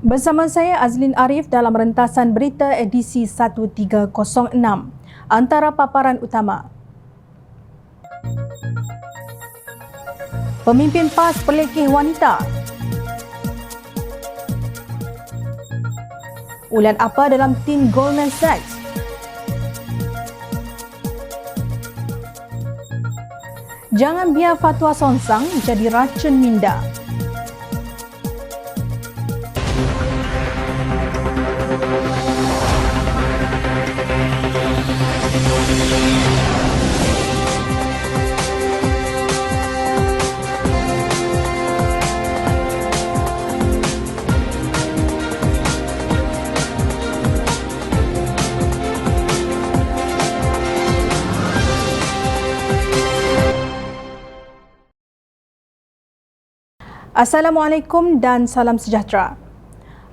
Bersama saya Azlin Arif dalam rentasan berita edisi 1306. Antara paparan utama. Pemimpin PAS pelekeh wanita. Ulat apa dalam tim Goldman Sachs? Jangan biar fatwa songsang jadi racun minda. Assalamualaikum dan salam sejahtera.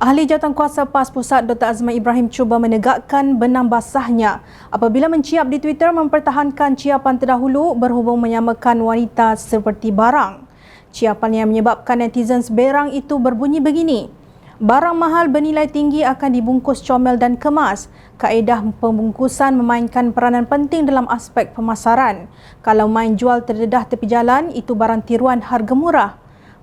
Ahli Jawatankuasa PAS Pusat Dr. Azman Ibrahim cuba menegakkan benang basahnya apabila menciap di Twitter mempertahankan ciapan terdahulu berhubung menyamakan wanita seperti barang. Ciapan yang menyebabkan netizen berang itu berbunyi begini: barang mahal bernilai tinggi akan dibungkus comel dan kemas. Kaedah pembungkusan memainkan peranan penting dalam aspek pemasaran. Kalau main jual terdedah tepi jalan, itu barang tiruan harga murah.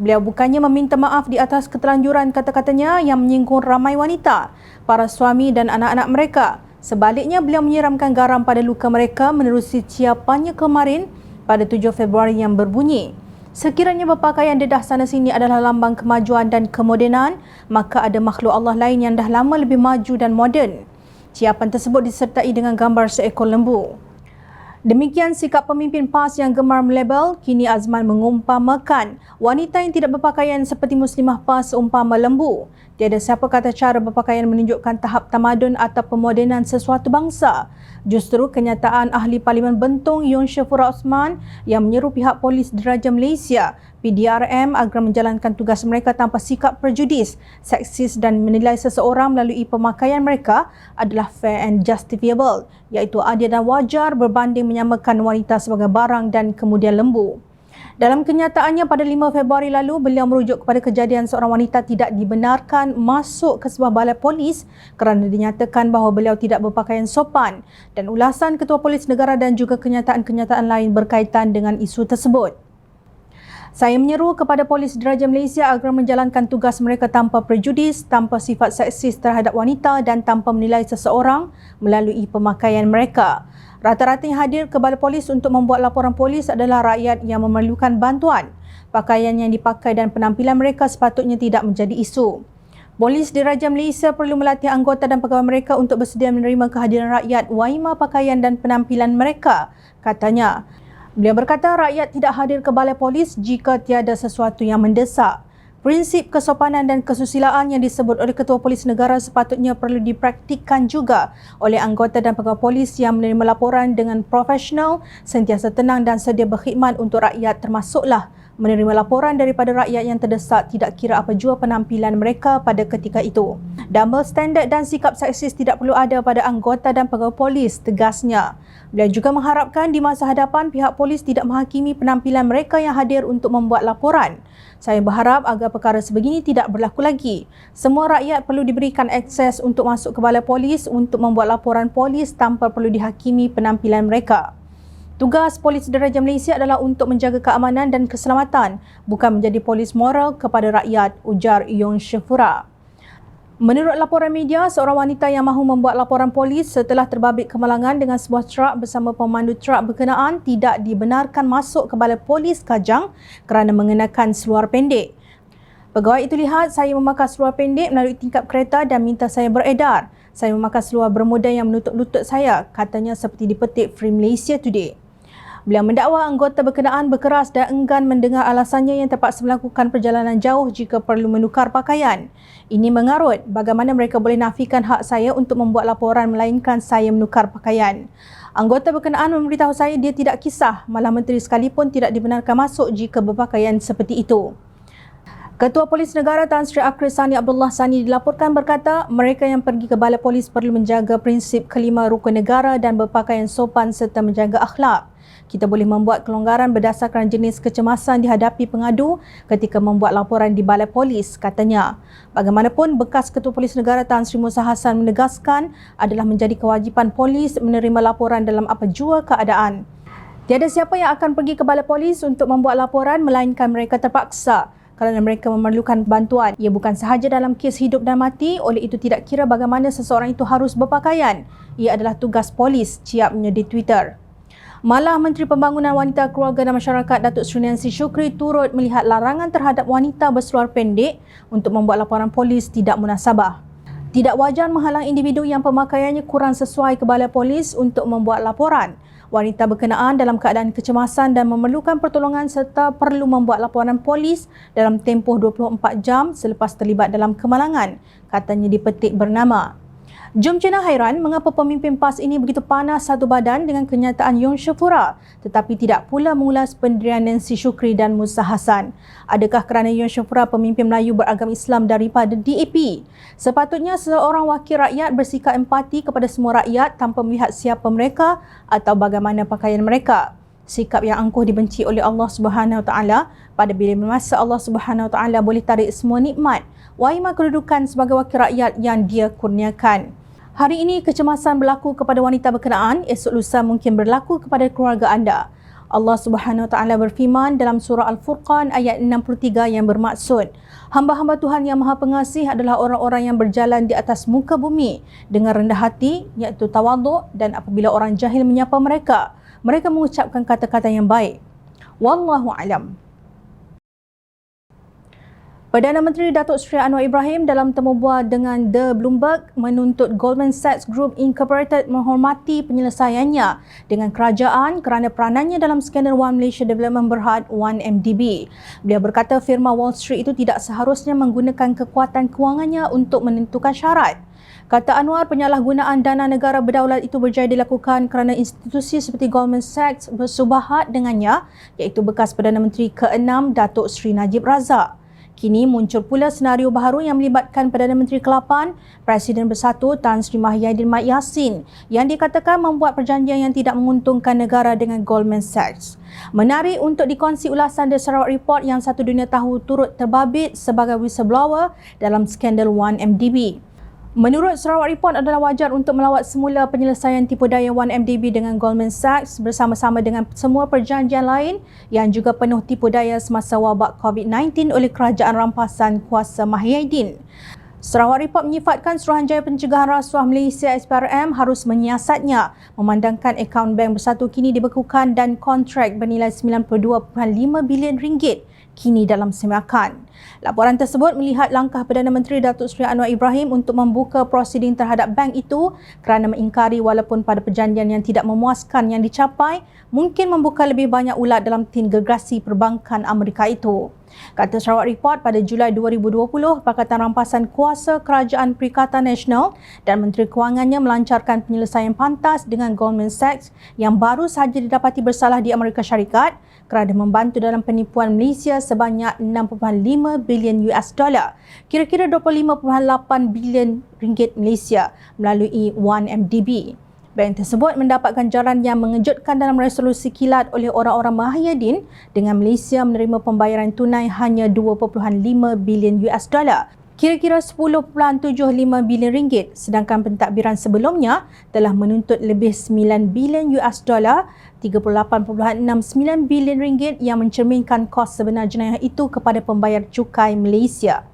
Beliau bukannya meminta maaf di atas keterlanjuran kata-katanya yang menyinggung ramai wanita, para suami dan anak-anak mereka. Sebaliknya, beliau menyiramkan garam pada luka mereka menerusi ciapannya kemarin pada 7 Februari yang berbunyi, sekiranya berpakaian dedah sana sini adalah lambang kemajuan dan kemodenan, maka ada makhluk Allah lain yang dah lama lebih maju dan moden. Ciapan tersebut disertai dengan gambar seekor lembu. Demikian sikap pemimpin PAS yang gemar melabel. Kini Azman mengumpamakan wanita yang tidak berpakaian seperti muslimah PAS umpama lembu. Tiada siapa kata cara berpakaian menunjukkan tahap tamadun atau pemodenan sesuatu bangsa. Justru kenyataan Ahli Parlimen Bentong Yun Shafura Osman yang menyeru pihak Polis Diraja Malaysia PDRM agar menjalankan tugas mereka tanpa sikap prejudis, seksis dan menilai seseorang melalui pemakaian mereka adalah fair and justifiable, iaitu adil dan wajar berbanding menyamakan wanita sebagai barang dan kemudian lembu. Dalam kenyataannya pada 5 Februari lalu, beliau merujuk kepada kejadian seorang wanita tidak dibenarkan masuk ke sebuah balai polis kerana dinyatakan bahawa beliau tidak berpakaian sopan, dan ulasan Ketua Polis Negara dan juga kenyataan-kenyataan lain berkaitan dengan isu tersebut. Saya menyeru kepada Polis Diraja Malaysia agar menjalankan tugas mereka tanpa prejudis, tanpa sifat seksis terhadap wanita dan tanpa menilai seseorang melalui pemakaian mereka. Rata-rata yang hadir ke balai polis untuk membuat laporan polis adalah rakyat yang memerlukan bantuan. Pakaian yang dipakai dan penampilan mereka sepatutnya tidak menjadi isu. Polis Diraja Malaysia perlu melatih anggota dan pegawai mereka untuk bersedia menerima kehadiran rakyat waima pakaian dan penampilan mereka, katanya. Beliau berkata rakyat tidak hadir ke balai polis jika tiada sesuatu yang mendesak. Prinsip kesopanan dan kesusilaan yang disebut oleh Ketua Polis Negara sepatutnya perlu dipraktikkan juga oleh anggota dan pegawai polis yang menerima laporan dengan profesional, sentiasa tenang dan sedia berkhidmat untuk rakyat, termasuklah menerima laporan daripada rakyat yang terdesak tidak kira apa jua penampilan mereka pada ketika itu. Double standard dan sikap seksis tidak perlu ada pada anggota dan pegawai polis, tegasnya. Beliau juga mengharapkan di masa hadapan pihak polis tidak menghakimi penampilan mereka yang hadir untuk membuat laporan. Saya berharap agar perkara sebegini tidak berlaku lagi. Semua rakyat perlu diberikan akses untuk masuk ke balai polis untuk membuat laporan polis tanpa perlu dihakimi penampilan mereka. Tugas Polis Diraja Malaysia adalah untuk menjaga keamanan dan keselamatan, bukan menjadi polis moral kepada rakyat, ujar Yun Shafura. Menurut laporan media, seorang wanita yang mahu membuat laporan polis setelah terbabit kemalangan dengan sebuah truk bersama pemandu truk berkenaan tidak dibenarkan masuk ke balai polis Kajang kerana mengenakan seluar pendek. Pegawai itu lihat saya memakai seluar pendek melalui tingkap kereta dan minta saya beredar. Saya memakai seluar bermoda yang menutup lutut saya, katanya seperti dipetik Free Malaysia Today. Beliau mendakwa anggota berkenaan berkeras dan enggan mendengar alasannya yang terpaksa melakukan perjalanan jauh jika perlu menukar pakaian. Ini mengarut bagaimana mereka boleh nafikan hak saya untuk membuat laporan melainkan saya menukar pakaian. Anggota berkenaan memberitahu saya dia tidak kisah, malah menteri sekalipun tidak dibenarkan masuk jika berpakaian seperti itu. Ketua Polis Negara Tan Sri Akris Sani Abdullah Sani dilaporkan berkata mereka yang pergi ke balai polis perlu menjaga prinsip kelima rukun negara dan berpakaian sopan serta menjaga akhlak. Kita boleh membuat kelonggaran berdasarkan jenis kecemasan dihadapi pengadu ketika membuat laporan di balai polis, katanya. Bagaimanapun, bekas Ketua Polis Negara Tan Sri Musa Hassan menegaskan adalah menjadi kewajipan polis menerima laporan dalam apa jua keadaan. Tiada siapa yang akan pergi ke balai polis untuk membuat laporan melainkan mereka terpaksa kerana mereka memerlukan bantuan. Ia bukan sahaja dalam kes hidup dan mati, oleh itu tidak kira bagaimana seseorang itu harus berpakaian. Ia adalah tugas polis, ciapnya di Twitter. Malah Menteri Pembangunan Wanita, Keluarga dan Masyarakat Datuk Seri Nancy Shukri turut melihat larangan terhadap wanita berseluar pendek untuk membuat laporan polis tidak munasabah. Tidak wajar menghalang individu yang pemakaiannya kurang sesuai ke balai polis untuk membuat laporan. Wanita berkenaan dalam keadaan kecemasan dan memerlukan pertolongan serta perlu membuat laporan polis dalam tempoh 24 jam selepas terlibat dalam kemalangan, katanya di petik bernama. Jom Cina hairan mengapa pemimpin PAS ini begitu panas satu badan dengan kenyataan Yong Shafura tetapi tidak pula mengulas pendirian Nancy Shukri dan Musa Hassan. Adakah kerana Yong Shafura pemimpin Melayu beragama Islam daripada DAP? Sepatutnya seorang wakil rakyat bersikap empati kepada semua rakyat tanpa melihat siapa mereka atau bagaimana pakaian mereka. Sikap yang angkuh dibenci oleh Allah Subhanahu Wa Taala pada bila masa Allah Subhanahu Wa Taala boleh tarik semua nikmat. Waima kedudukan sebagai wakil rakyat yang dia kurniakan. Hari ini kecemasan berlaku kepada wanita berkenaan, esok lusa mungkin berlaku kepada keluarga anda. Allah Subhanahu Wa Taala berfirman dalam surah Al-Furqan ayat 63 yang bermaksud, hamba-hamba Tuhan yang Maha Pengasih adalah orang-orang yang berjalan di atas muka bumi dengan rendah hati, iaitu tawaduk, dan apabila orang jahil menyapa mereka, mereka mengucapkan kata-kata yang baik. Wallahu a'lam. Perdana Menteri Datuk Seri Anwar Ibrahim dalam temu bual dengan The Bloomberg menuntut Goldman Sachs Group Incorporated menghormati penyelesaiannya dengan kerajaan kerana peranannya dalam skandal One Malaysia Development Berhad 1MDB. Beliau berkata firma Wall Street itu tidak seharusnya menggunakan kekuatan kewangannya untuk menentukan syarat. Kata Anwar, penyalahgunaan dana negara berdaulat itu berjaya dilakukan kerana institusi seperti Goldman Sachs bersubahat dengannya, iaitu bekas Perdana Menteri ke-6 Datuk Seri Najib Razak. Kini muncul pula senario baharu yang melibatkan Perdana Menteri ke-8, Presiden Bersatu Tan Sri Mahyidin Mat Yassin yang dikatakan membuat perjanjian yang tidak menguntungkan negara dengan Goldman Sachs. Menarik untuk dikongsi ulasan The Sarawak Report yang satu dunia tahu turut terbabit sebagai whistleblower dalam skandal 1MDB. Menurut Sarawak Report adalah wajar untuk melawat semula penyelesaian tipu daya 1MDB dengan Goldman Sachs bersama-sama dengan semua perjanjian lain yang juga penuh tipu daya semasa wabak COVID-19 oleh kerajaan rampasan kuasa Mahyidin. Sarawak Report menyifatkan Suruhanjaya Pencegahan Rasuah Malaysia SPRM harus menyiasatnya memandangkan akaun bank Bersatu kini dibekukan dan kontrak bernilai 92.5 bilion ringgit kini dalam semakan. Laporan tersebut melihat langkah Perdana Menteri Datuk Seri Anwar Ibrahim untuk membuka prosiding terhadap bank itu kerana mengingkari walaupun pada perjanjian yang tidak memuaskan yang dicapai mungkin membuka lebih banyak ulat dalam tin gergasi perbankan Amerika itu. Kata Sarawak Report, pada Julai 2020, Pakatan Rampasan Kuasa Kerajaan Perikatan Nasional dan Menteri Kewangannya melancarkan penyelesaian pantas dengan Goldman Sachs yang baru sahaja didapati bersalah di Amerika Syarikat kerana membantu dalam penipuan Malaysia sebanyak 6.5 bilion US dollar, kira-kira 25.8 bilion ringgit Malaysia melalui 1MDB. Bank tersebut mendapat ganjaran yang mengejutkan dalam resolusi kilat oleh orang-orang Mahyidin dengan Malaysia menerima pembayaran tunai hanya 2.5 bilion US dollar, kira-kira 10.75 bilion ringgit, sedangkan pentadbiran sebelumnya telah menuntut lebih 9 bilion US dollar, 38.69 bilion ringgit yang mencerminkan kos sebenar jenayah itu kepada pembayar cukai Malaysia.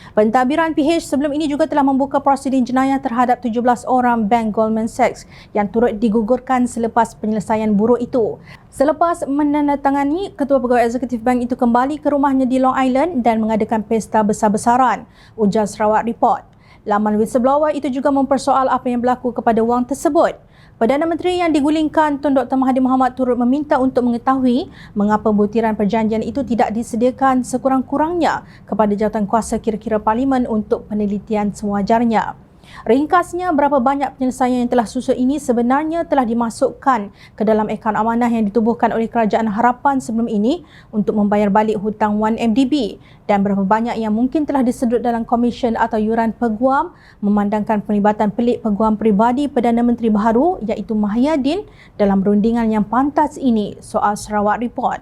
Pentadbiran PH sebelum ini juga telah membuka prosiding jenayah terhadap 17 orang bank Goldman Sachs yang turut digugurkan selepas penyelesaian buruk itu. Selepas menandatangani, Ketua Pegawai Eksekutif Bank itu kembali ke rumahnya di Long Island dan mengadakan pesta besar-besaran, ujar Sarawak Report. Laman whistleblower itu juga mempersoal apa yang berlaku kepada wang tersebut. Perdana Menteri yang digulingkan Tun Dr. Mahathir Mohamad turut meminta untuk mengetahui mengapa butiran perjanjian itu tidak disediakan sekurang-kurangnya kepada jawatankuasa kira-kira Parlimen untuk penelitian sewajarnya. Ringkasnya, berapa banyak penyelesaian yang telah susun ini sebenarnya telah dimasukkan ke dalam akaun amanah yang ditubuhkan oleh Kerajaan Harapan sebelum ini untuk membayar balik hutang 1MDB, dan berapa banyak yang mungkin telah disedut dalam komisen atau yuran peguam memandangkan pelibatan pelik peguam peribadi Perdana Menteri baharu iaitu Mahyadin dalam rundingan yang pantas ini, soal Sarawak Report.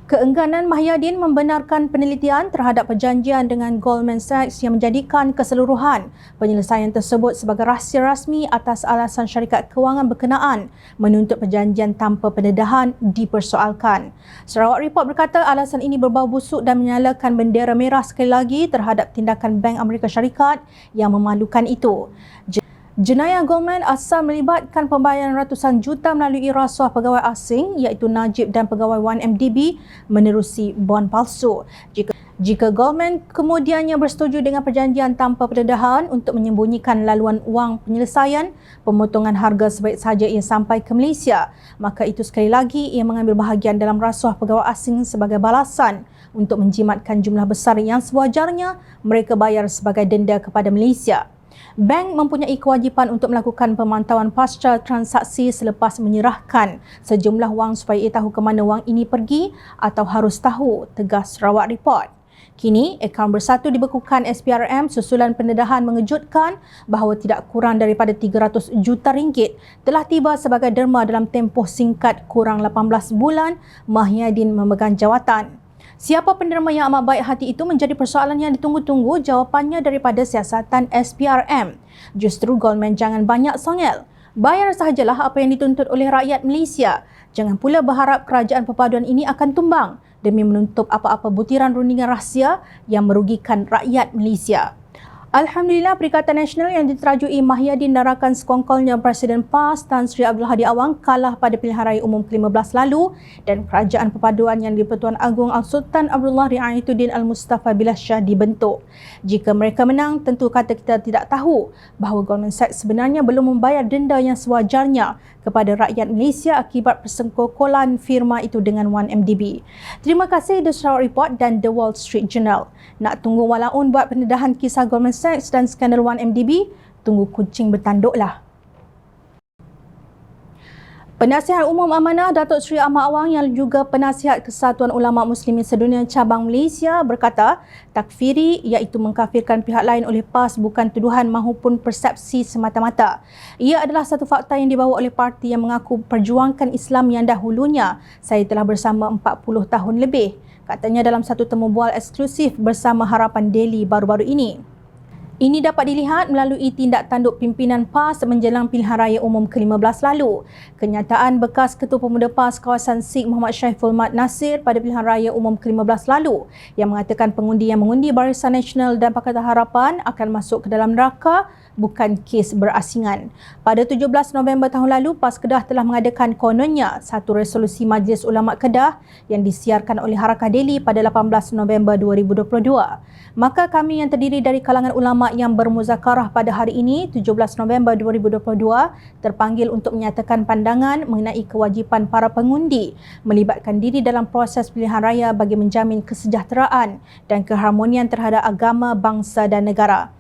Keengganan Mahyadin membenarkan penelitian terhadap perjanjian dengan Goldman Sachs yang menjadikan keseluruhan penyelesaian tersebut sebagai rahsia rasmi atas alasan syarikat kewangan berkenaan menuntut perjanjian tanpa pendedahan dipersoalkan. Sarawak Report berkata alasan ini berbau busuk dan menyalakan bendera merah sekali lagi terhadap tindakan Bank Amerika Syarikat yang memalukan itu. Jenayah Goldman asal melibatkan pembayaran ratusan juta melalui rasuah pegawai asing iaitu Najib dan pegawai 1MDB menerusi bon palsu. Jika Goldman kemudiannya bersetuju dengan perjanjian tanpa pendedahan untuk menyembunyikan laluan wang penyelesaian pemotongan harga sebaik sahaja ia sampai ke Malaysia, maka itu sekali lagi ia mengambil bahagian dalam rasuah pegawai asing sebagai balasan untuk menjimatkan jumlah besar yang sewajarnya mereka bayar sebagai denda kepada Malaysia. Bank mempunyai kewajipan untuk melakukan pemantauan pasca transaksi selepas menyerahkan sejumlah wang supaya ia tahu ke mana wang ini pergi atau harus tahu, tegas Sarawak Report. Kini, akaun bersatu dibekukan SPRM susulan pendedahan mengejutkan bahawa tidak kurang daripada 300 juta ringgit telah tiba sebagai derma dalam tempoh singkat kurang 18 bulan Mahyadin memegang jawatan. Siapa penderma yang amat baik hati itu menjadi persoalan yang ditunggu-tunggu jawapannya daripada siasatan SPRM. Justru Goldman jangan banyak songel. Bayar sahajalah apa yang dituntut oleh rakyat Malaysia. Jangan pula berharap kerajaan perpaduan ini akan tumbang demi menutup apa-apa butiran rundingan rahsia yang merugikan rakyat Malaysia. Alhamdulillah, Perikatan Nasional yang diterajui Mahyadin dan rakan sekongkolnya Presiden PAS Tan Sri Abdul Hadi Awang kalah pada pilihan raya umum ke-15 lalu dan Kerajaan Perpaduan yang di-Pertuan Agong Al-Sultan Abdullah Riayatuddin Al-Mustafa Billah Shah dibentuk. Jika mereka menang, tentu kata kita tidak tahu bahawa Goldman Sachs sebenarnya belum membayar denda yang sewajarnya kepada rakyat Malaysia akibat persengkokolan firma itu dengan 1MDB. Terima kasih The Sarawak Report dan The Wall Street Journal. Nak tunggu walaun buat pendedahan kisah Goldman Sachs dan skandal 1MDB? Tunggu kucing bertanduklah. Penasihat Umum Amanah Datuk Seri Ahmad Awang yang juga Penasihat Kesatuan Ulama Muslimin Sedunia Cabang Malaysia berkata, takfiri iaitu mengkafirkan pihak lain oleh PAS bukan tuduhan mahupun persepsi semata-mata. Ia adalah satu fakta yang dibawa oleh parti yang mengaku perjuangkan Islam yang dahulunya saya telah bersama 40 tahun lebih. Katanya dalam satu temu bual eksklusif bersama Harapan Daily baru-baru ini. Ini dapat dilihat melalui tindak tanduk pimpinan PAS menjelang pilihan raya umum ke-15 lalu. Kenyataan bekas Ketua Pemuda PAS kawasan Sikh Muhammad Syaiful Mat Nasir pada pilihan raya umum ke-15 lalu yang mengatakan pengundi yang mengundi Barisan Nasional dan Pakatan Harapan akan masuk ke dalam neraka bukan kes berasingan. Pada 17 November tahun lalu, PAS Kedah telah mengadakan kononnya satu resolusi Majlis Ulama Kedah yang disiarkan oleh Harakah Daily pada 18 November 2022. Maka kami yang terdiri dari kalangan ulama yang bermuzakarah pada hari ini, 17 November 2022, terpanggil untuk menyatakan pandangan mengenai kewajipan para pengundi melibatkan diri dalam proses pilihan raya bagi menjamin kesejahteraan dan keharmonian terhadap agama, bangsa dan negara.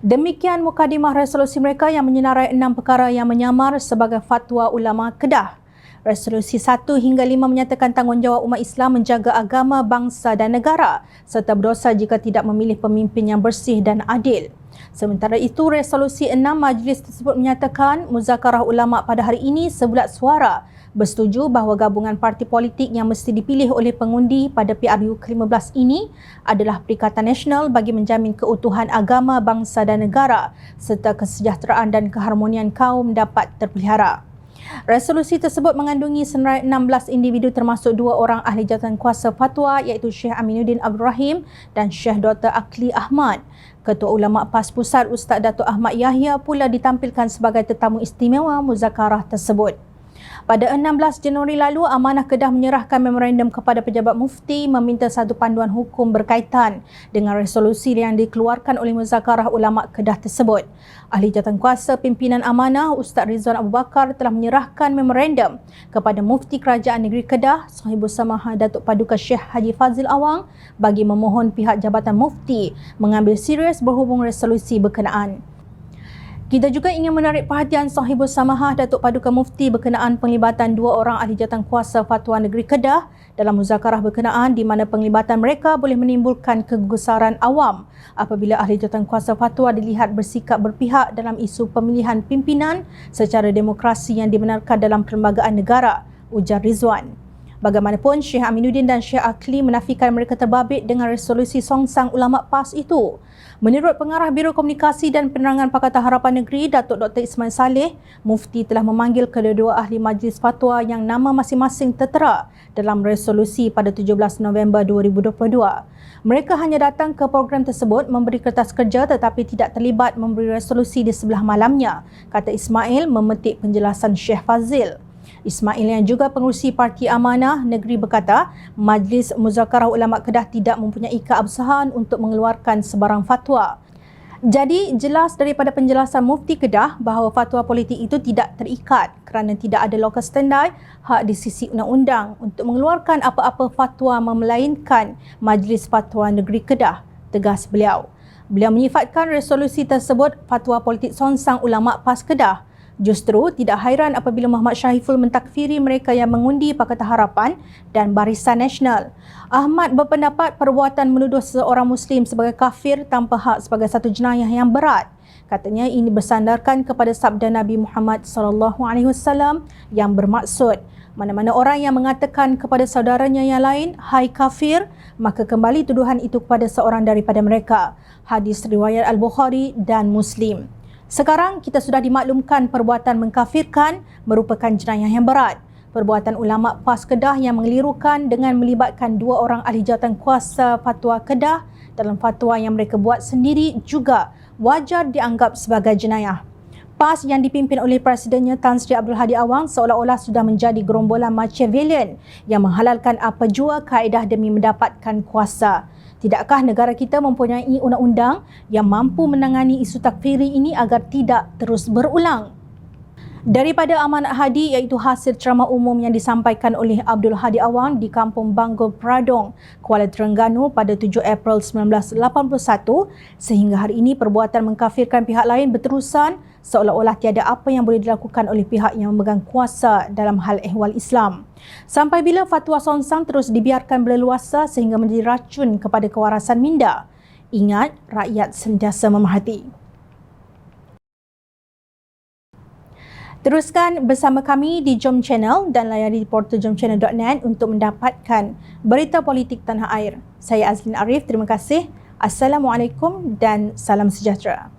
Demikian mukadimah resolusi mereka yang menyenarai 6 perkara yang menyamar sebagai fatwa ulama Kedah. Resolusi 1 hingga 5 menyatakan tanggungjawab umat Islam menjaga agama, bangsa dan negara serta berdosa jika tidak memilih pemimpin yang bersih dan adil. Sementara itu, resolusi 6 majlis tersebut menyatakan muzakarah ulama pada hari ini sebulat suara bersetuju bahawa gabungan parti politik yang mesti dipilih oleh pengundi pada PRU ke-15 ini adalah Perikatan Nasional bagi menjamin keutuhan agama, bangsa dan negara serta kesejahteraan dan keharmonian kaum dapat terpelihara. Resolusi tersebut mengandungi senarai 16 individu termasuk 2 orang ahli jawatan kuasa fatwa iaitu Syekh Aminuddin Abdul Rahim dan Syekh Dr. Akli Ahmad. Ketua Ulama PAS Pusat Ustaz Datuk Ahmad Yahya pula ditampilkan sebagai tetamu istimewa muzakarah tersebut. Pada 16 Januari lalu, Amanah Kedah menyerahkan memorandum kepada pejabat mufti meminta satu panduan hukum berkaitan dengan resolusi yang dikeluarkan oleh muzakarah ulama Kedah tersebut. Ahli Jawatankuasa Pimpinan Amanah Ustaz Rizwan Abu Bakar telah menyerahkan memorandum kepada Mufti Kerajaan Negeri Kedah Sahibul Samahah Datuk Paduka Syekh Haji Fazil Awang bagi memohon pihak Jabatan Mufti mengambil serius berhubung resolusi berkenaan. Kita juga ingin menarik perhatian Sahibul Samahah Datuk Paduka Mufti berkenaan penglibatan dua orang ahli jawatankuasa Fatwa Negeri Kedah dalam muzakarah berkenaan di mana penglibatan mereka boleh menimbulkan kegusaran awam apabila ahli jawatankuasa fatwa dilihat bersikap berpihak dalam isu pemilihan pimpinan secara demokrasi yang dibenarkan dalam perlembagaan negara, ujar Rizwan. Bagaimanapun, Syekh Aminuddin dan Syekh Akli menafikan mereka terbabit dengan resolusi songsang ulama PAS itu. Menurut Pengarah Biro Komunikasi dan Penerangan Pakatan Harapan Negeri, Datuk Dr. Ismail Saleh, Mufti telah memanggil kedua-dua ahli majlis fatwa yang nama masing-masing tertera dalam resolusi pada 17 November 2022. Mereka hanya datang ke program tersebut memberi kertas kerja tetapi tidak terlibat memberi resolusi di sebelah malamnya, kata Ismail memetik penjelasan Syekh Fazil. Ismail yang juga pengerusi Parti Amanah Negeri berkata, Majlis Muzakarah Ulama Kedah tidak mempunyai keabsahan untuk mengeluarkan sebarang fatwa. Jadi, jelas daripada penjelasan Mufti Kedah bahawa fatwa politik itu tidak terikat kerana tidak ada locus standi hak di sisi undang-undang untuk mengeluarkan apa-apa fatwa melainkan Majlis Fatwa Negeri Kedah, tegas beliau. Beliau menyifatkan resolusi tersebut fatwa politik songsang ulama PAS Kedah. Justru tidak hairan apabila Muhammad Syahiful mentakfiri mereka yang mengundi Pakatan Harapan dan Barisan Nasional. Ahmad berpendapat perbuatan menuduh seorang Muslim sebagai kafir tanpa hak sebagai satu jenayah yang berat. Katanya ini bersandarkan kepada sabda Nabi Muhammad SAW yang bermaksud, mana-mana orang yang mengatakan kepada saudaranya yang lain, hai kafir, maka kembali tuduhan itu kepada seorang daripada mereka. Hadis riwayat Al-Bukhari dan Muslim. Sekarang kita sudah dimaklumkan perbuatan mengkafirkan merupakan jenayah yang berat. Perbuatan ulama PAS Kedah yang mengelirukan dengan melibatkan dua orang ahli jawatankuasa fatwa Kedah dalam fatwa yang mereka buat sendiri juga wajar dianggap sebagai jenayah. PAS yang dipimpin oleh Presidennya Tan Sri Abdul Hadi Awang seolah-olah sudah menjadi gerombolan Machiavellian yang menghalalkan apa jua kaedah demi mendapatkan kuasa. Tidakkah negara kita mempunyai undang-undang yang mampu menangani isu takfiri ini agar tidak terus berulang? Daripada Amanat Hadi iaitu hasil ceramah umum yang disampaikan oleh Abdul Hadi Awang di Kampung Bangor Pradong, Kuala Terengganu pada 7 April 1981 sehingga hari ini perbuatan mengkafirkan pihak lain berterusan seolah-olah tiada apa yang boleh dilakukan oleh pihak yang memegang kuasa dalam hal ehwal Islam. Sampai bila fatwa songsang terus dibiarkan berleluasa sehingga menjadi racun kepada kewarasan minda? Ingat, rakyat sentiasa memerhati. Teruskan bersama kami di Jom Channel dan layari portal jomchannel.net untuk mendapatkan berita politik tanah air. Saya Azlin Arif, terima kasih. Assalamualaikum dan salam sejahtera.